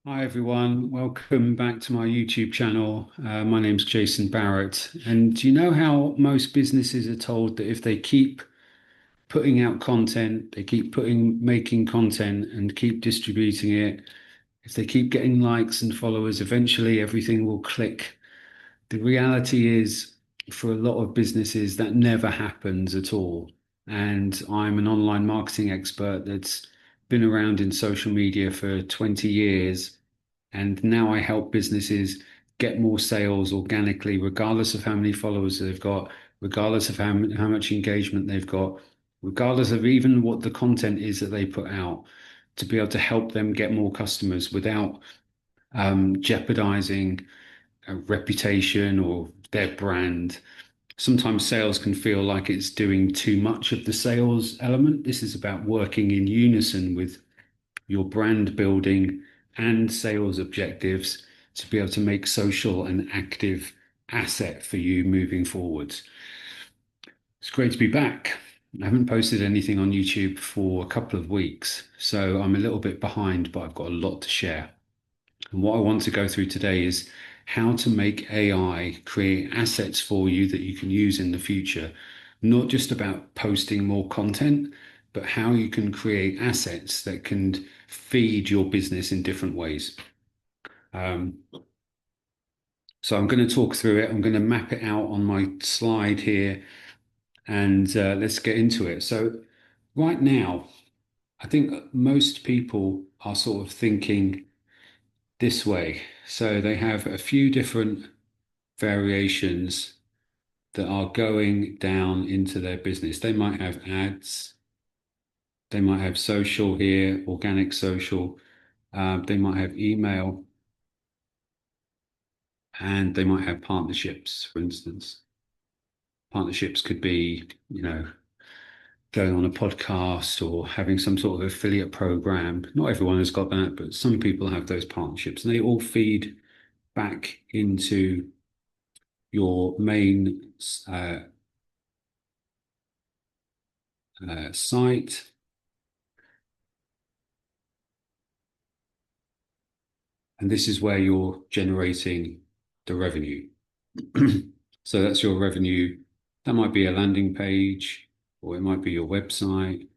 Hi everyone, welcome back to my YouTube channel. My name's Jason Barrett, and do you know how most businesses are told that if they keep putting out content, they keep making content and keep distributing it, if they keep getting likes and followers, eventually everything will click. The reality is, for a lot of businesses, that never happens at all. And I'm an online marketing expert that's been around in social media for 20 years. And now I help businesses get more sales organically, regardless of how many followers they've got, regardless of how much engagement they've got, regardless of even what the content is that they put out, to be able to help them get more customers without jeopardizing a reputation or their brand. Sometimes sales can feel like it's doing too much of the sales element. This is about working in unison with your brand building and sales objectives to be able to make social an active asset for you moving forwards. It's great to be back. I haven't posted anything on YouTube for a couple of weeks, so I'm a little bit behind, but I've got a lot to share. And what I want to go through today is how to make AI create assets for you that you can use in the future. Not just about posting more content, but how you can create assets that can feed your business in different ways. Um, so I'm going to talk through it. I'm going to map it out on my slide here, and let's get into it. So right now, I think most people are sort of thinking this way. So they have a few different variations that are going down into their business. They might have ads, they might have social here, organic social, they might have email, and they might have partnerships, for instance. Partnerships could be, going on a podcast or having some sort of affiliate program. Not everyone has got that, but some people have those partnerships, and they all feed back into your main site, and this is where you're generating the revenue. So that's your revenue. That might be a landing page, or it might be your website,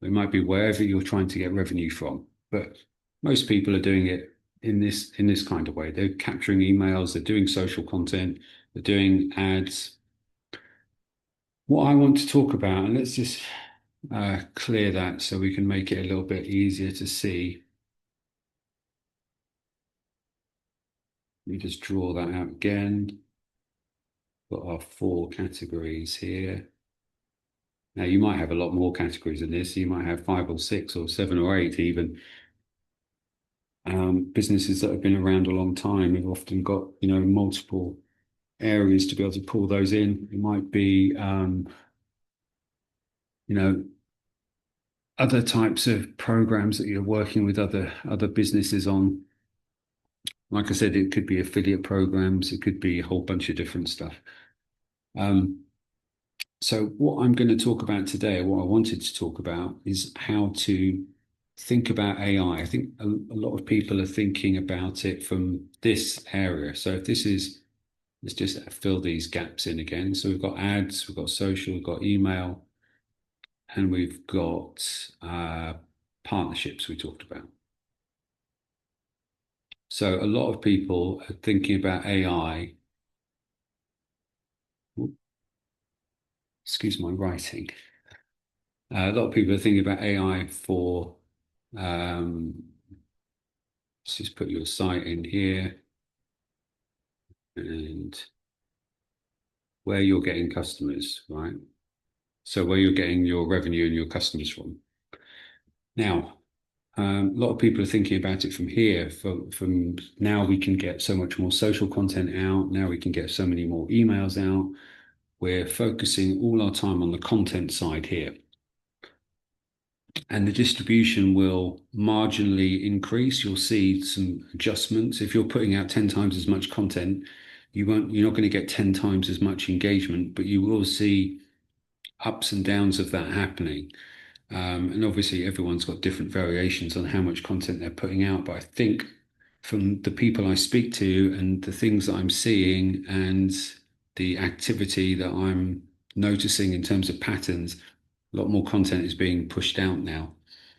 it might be wherever you're trying to get revenue from. But most people are doing it in this kind of way. They're capturing emails, they're doing social content, they're doing ads. What I want to talk about, and let's just clear that so we can make it a little bit easier to see. Let me just draw that out again. Got our four categories here. Now, you might have a lot more categories than this. You might have five or six or seven or eight even. Businesses that have been around a long time have often got, multiple areas to be able to pull those in. It might be, you know, other types of programs that you're working with other businesses on. Like I said, it could be affiliate programs. It could be a whole bunch of different stuff. Um, So what I'm going to talk about today, what I wanted to talk about, is how to think about AI. I think a lot of people are thinking about it from this area. So if this is, let's just fill these gaps in again. So we've got ads, we've got social, we've got email, and we've got partnerships we talked about. So a lot of people are thinking about AI. Excuse my writing. A lot of people are thinking about AI for um, let's just put your site in here and where you're getting customers, right? So where you're getting your revenue and your customers from. Now, a lot of people are thinking about it from here. From now, we can get so much more social content out. Now we can get so many more emails out. We're focusing all our time on the content side here. And the distribution will marginally increase. You'll see some adjustments. If you're putting out 10 times as much content, you're not going to get 10 times as much engagement, but you will see ups and downs of that happening. And obviously everyone's got different variations on how much content they're putting out, but I think from the people I speak to and the things that I'm seeing and the activity that I'm noticing in terms of patterns, a lot more content is being pushed out now.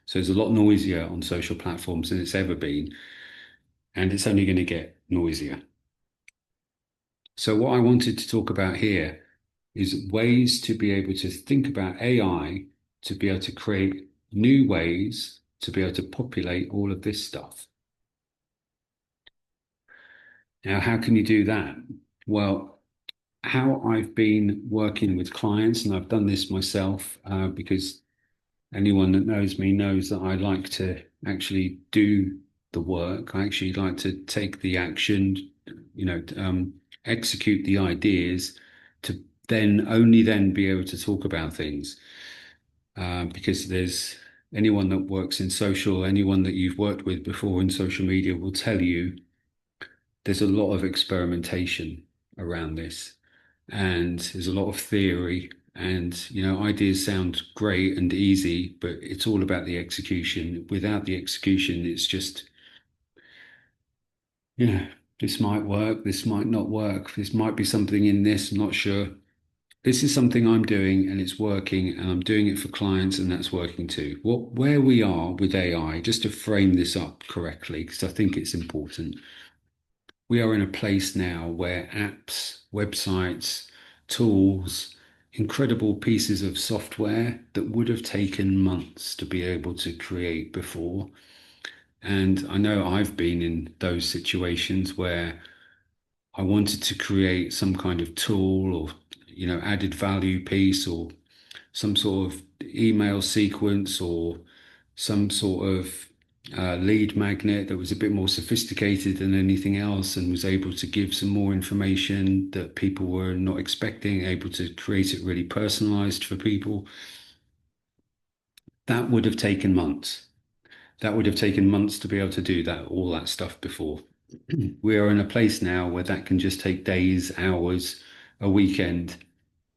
So it's a lot noisier on social platforms than it's ever been, and it's only going to get noisier. So what I wanted to talk about here is ways to be able to think about AI to be able to create new ways to be able to populate all of this stuff. Now, how can you do that? Well, how I've been working with clients, and I've done this myself because anyone that knows me knows that I like to actually do the work. I actually like to take the action, execute the ideas to then only then be able to talk about things. Because there's anyone that works in social, anyone that you've worked with before in social media will tell you there's a lot of experimentation around this, and there's a lot of theory, and ideas sound great and easy, but it's all about the execution. Without the execution, it's just, this might work, this might not work, this might be something in this, I'm not sure. This is something I'm doing and it's working, and I'm doing it for clients and that's working too. Where we are with AI, just to frame this up correctly, because I think it's important, we are in a place now where apps, websites, tools, incredible pieces of software that would have taken months to be able to create before. And I know I've been in those situations where I wanted to create some kind of tool or, added value piece or some sort of email sequence or some sort of lead magnet that was a bit more sophisticated than anything else and was able to give some more information that people were not expecting, able to create it really personalized for people. That would have taken months. That would have taken months to be able to do that, all that stuff before. We are in a place now where that can just take days, hours, a weekend.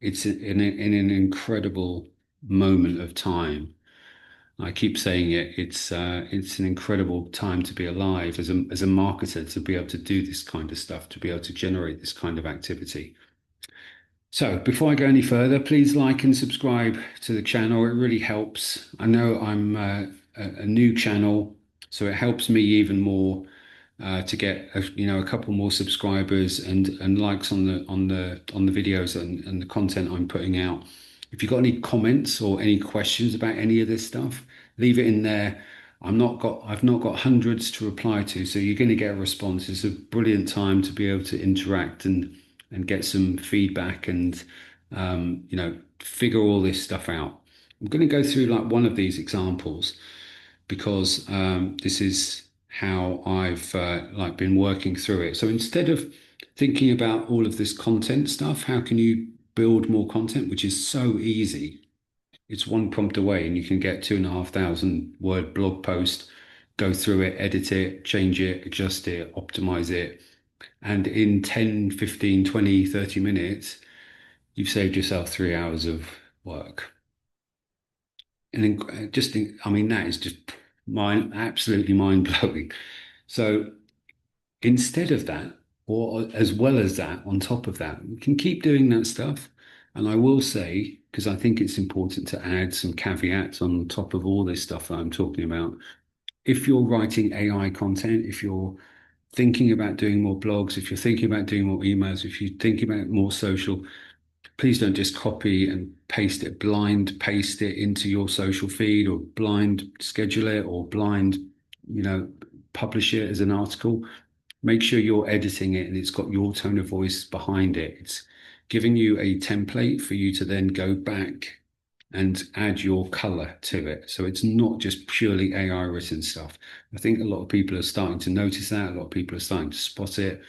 It's in an incredible moment of time. I keep saying it. It's an incredible time to be alive as a marketer to be able to do this kind of stuff, to be able to generate this kind of activity. So before I go any further, please like and subscribe to the channel. It really helps. I know I'm a new channel, so it helps me even more to get a couple more subscribers and likes on the videos and the content I'm putting out. If you've got any comments or any questions about any of this stuff, leave it in there. I've not got hundreds to reply to, so you're going to get a response. It's a brilliant time to be able to interact and get some feedback and figure all this stuff out. I'm going to go through like one of these examples because this is how I've like been working through it. So instead of thinking about all of this content stuff, how can you build more content, which is so easy? It's one prompt away, and you can get 2,500 word blog post, go through it, edit it, change it, adjust it, optimize it. And in 10, 15, 20, 30 minutes, you've saved yourself 3 hours of work. And then I mean, that is just absolutely mind blowing. So instead of that, or as well as that, on top of that, we can keep doing that stuff. And I will say, because I think it's important to add some caveats on top of all this stuff that I'm talking about. If you're writing AI content, if you're thinking about doing more blogs, if you're thinking about doing more emails, if you're thinking about more social, please don't just copy and paste it, blind paste it into your social feed or blind schedule it or blind, publish it as an article. Make sure you're editing it and it's got your tone of voice behind it. It's giving you a template for you to then go back and add your color to it. So it's not just purely AI written stuff. I think a lot of people are starting to notice that. A lot of people are starting to spot it.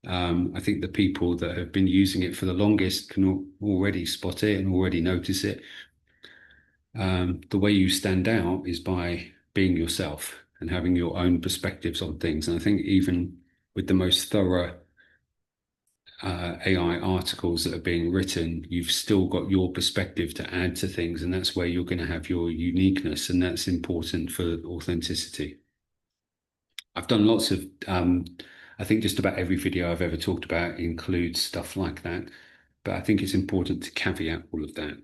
I think the people that have been using it for the longest can already spot it and already notice it. The way you stand out is by being yourself and having your own perspectives on things. And I think even with the most thorough AI articles that are being written, you've still got your perspective to add to things, and that's where you're going to have your uniqueness, and that's important for authenticity. I've done lots of, I think just about every video I've ever talked about includes stuff like that. But I think it's important to caveat all of that.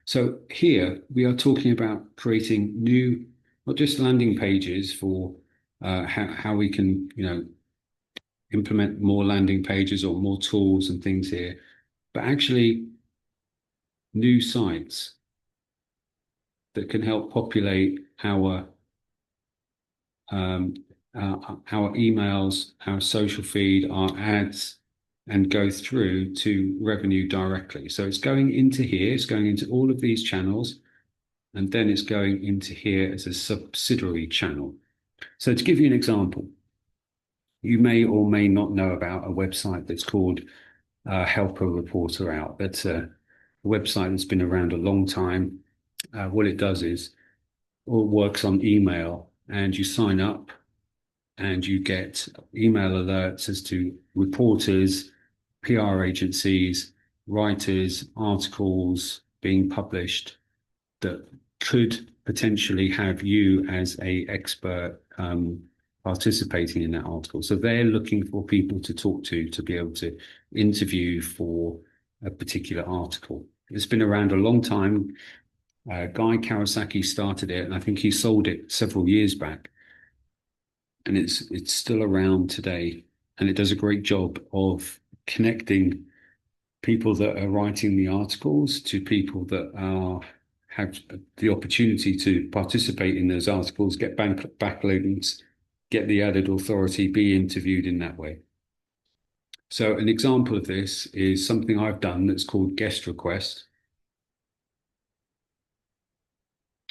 So here we are talking about creating new, not just landing pages for how we can, implement more landing pages or more tools and things here, but actually new sites that can help populate um, our emails, our social feed, our ads, and go through to revenue directly. So it's going into here, it's going into all of these channels, and then it's going into here as a subsidiary channel. So to give you an example, you may or may not know about a website that's called Help a Reporter Out. That's a website that's been around a long time. What it does is it works on email, and you sign up and you get email alerts as to reporters, PR agencies, writers, articles being published that could potentially have you as a expert participating in that article. So they're looking for people to talk to be able to interview for a particular article. It's been around a long time. Guy Kawasaki started it, and I think he sold it several years back. And it's still around today, and it does a great job of connecting people that are writing the articles to people that are have the opportunity to participate in those articles, get backlinks, get the added authority, be interviewed in that way. So an example of this is something I've done that's called Guest Request.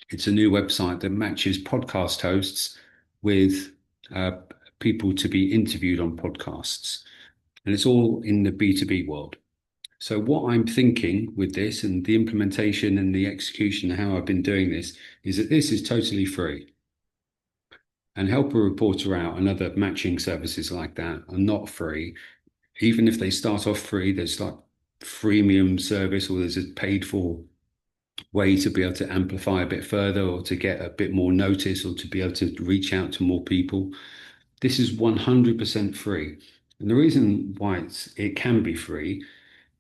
It's a new website that matches podcast hosts with uh, people to be interviewed on podcasts. And it's all in the B2B world. So what I'm thinking with this and the implementation and the execution and how I've been doing this is that this is totally free. And Help a Reporter Out and other matching services like that are not free. Even if they start off free, there's like freemium service or there's a paid for way to be able to amplify a bit further or to get a bit more notice or to be able to reach out to more people. This is 100% free. And the reason why it can be free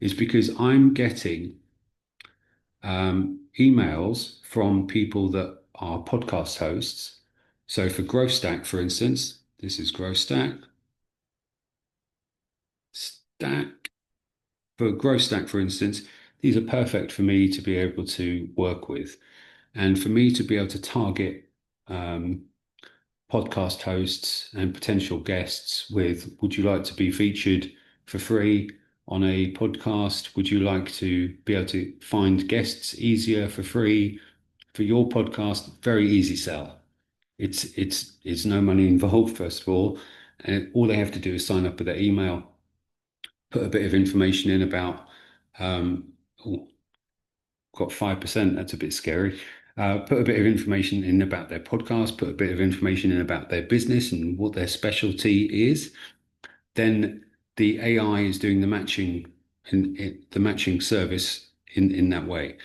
is because I'm getting emails from people that are podcast hosts. So for GrowthStack, for instance, this is GrowthStack. Stack. For GrowthStack, for instance, these are perfect for me to be able to work with and for me to be able to target podcast hosts and potential guests with, would you like to be featured for free on a podcast? Would you like to be able to find guests easier for free for your podcast? Very easy sell. It's no money involved, first of all. And all they have to do is sign up with their email, put a bit of information in about oh, got 5%, that's a bit scary. Put a bit of information in about their podcast, put a bit of information in about their business and what their specialty is. Then the AI is doing the matching in the matching service in that way.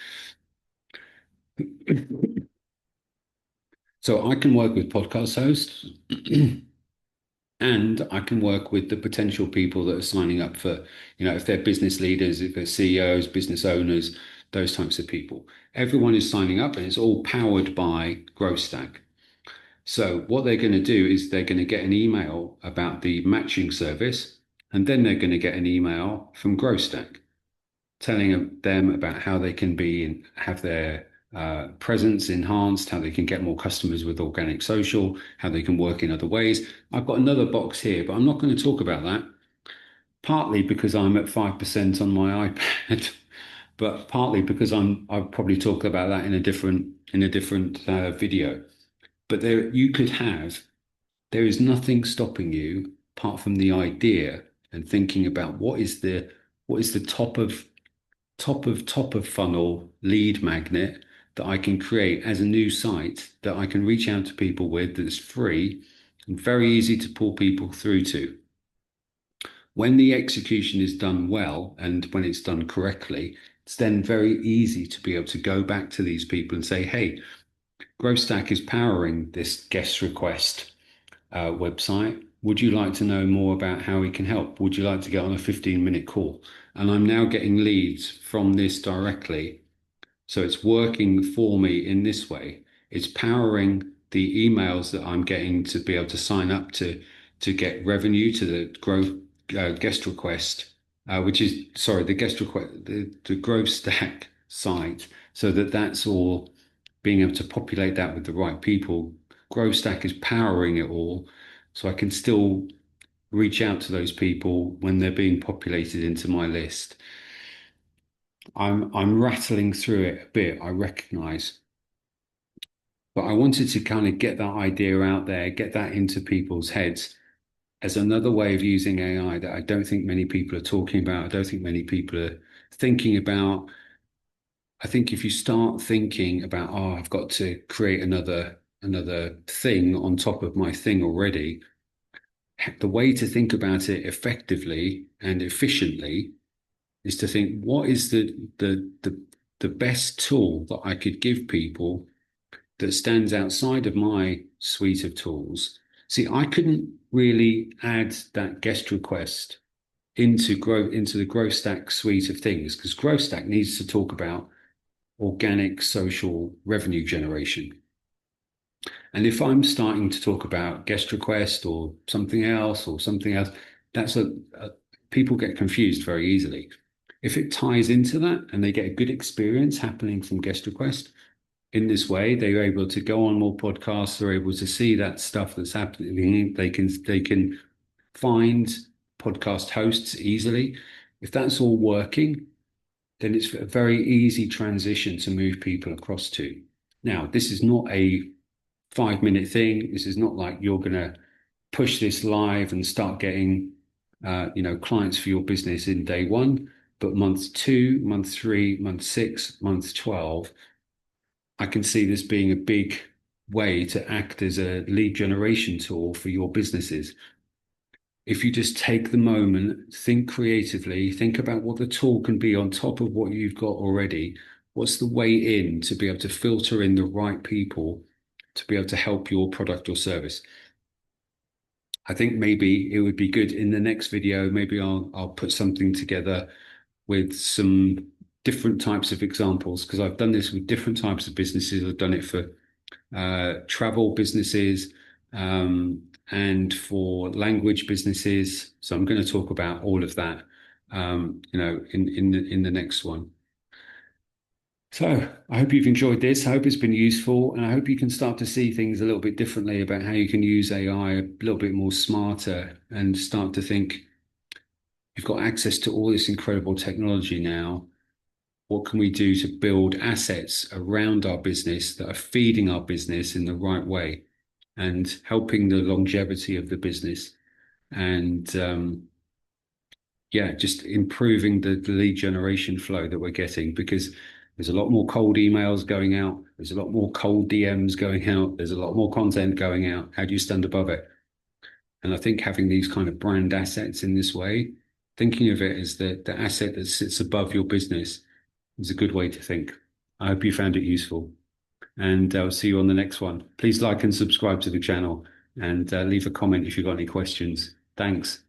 So I can work with podcast hosts and I can work with the potential people that are signing up for, if they're business leaders, if they're CEOs, business owners, those types of people. Everyone is signing up and it's all powered by GrowthStack. So what they're going to do is they're going to get an email about the matching service, and then they're going to get an email from GrowthStack telling them about how they can be and have their presence enhanced, how they can get more customers with organic social, how they can work in other ways. I've got another box here, but I'm not going to talk about that, partly because I'm at 5% on my iPad, but partly because I'll probably talk about that in a different video. But there is nothing stopping you apart from the idea and thinking about what is the top of funnel lead magnet that I can create as a new site that I can reach out to people with that's free and very easy to pull people through to. When the execution is done well and when it's done correctly, it's then very easy to be able to go back to these people and say, hey, GrowthStack is powering this guest request. website. Would you like to know more about how we can help? Would you like to get on a 15-minute call? And I'm now getting leads from this directly. So it's working for me in this way. It's powering the emails that I'm getting to be able to sign up to get revenue to the growth guest request, which is sorry, the guest request, the GrowthStack site, so that that's all being able to populate that with the right people. GrowthStack is powering it all, so I can still reach out to those people when they're being populated into my list. I'm rattling through it a bit, I recognize, but I wanted to kind of get that idea out there, get that into people's heads as another way of using AI that I don't think many people are talking about. I don't think many people are thinking about. I think if you start thinking about, oh, I've got to create another thing on top of my thing already, the way to think about it effectively and efficiently is to think, what is the best tool that I could give people that stands outside of my suite of tools? See, I couldn't really add that guest request into the GrowthStack suite of things because GrowthStack needs to talk about organic social revenue generation. And if I'm starting to talk about guest request or something else, that's a people get confused very easily. If it ties into that and they get a good experience happening from guest request in this way, they're able to go on more podcasts, they're able to see that stuff that's happening. They can find podcast hosts easily. If that's all working, then it's a very easy transition to move people across to. Now, this is not a 5 minute thing. This is not like you're going to push this live and start getting, clients for your business in day one. But month two, month three, month six, month 12, I can see this being a big way to act as a lead generation tool for your businesses. If you just take the moment, think creatively, think about what the tool can be on top of what you've got already. What's the way in to be able to filter in the right people to be able to help your product or service? I think maybe it would be good in the next video. Maybe I'll put something together with some different types of examples because I've done this with different types of businesses. I've done it for travel businesses and for language businesses. So I'm going to talk about all of that, in the next one. So I hope you've enjoyed this. I hope it's been useful, and I hope you can start to see things a little bit differently about how you can use AI a little bit more smarter and start to think you've got access to all this incredible technology now. What can we do to build assets around our business that are feeding our business in the right way and helping the longevity of the business and just improving the lead generation flow that we're getting because there's a lot more cold emails going out. There's a lot more cold DMs going out. There's a lot more content going out. How do you stand above it? And I think having these kind of brand assets in this way, thinking of it as the asset that sits above your business is a good way to think. I hope you found it useful, and I'll see you on the next one. Please like and subscribe to the channel and leave a comment if you've got any questions. Thanks.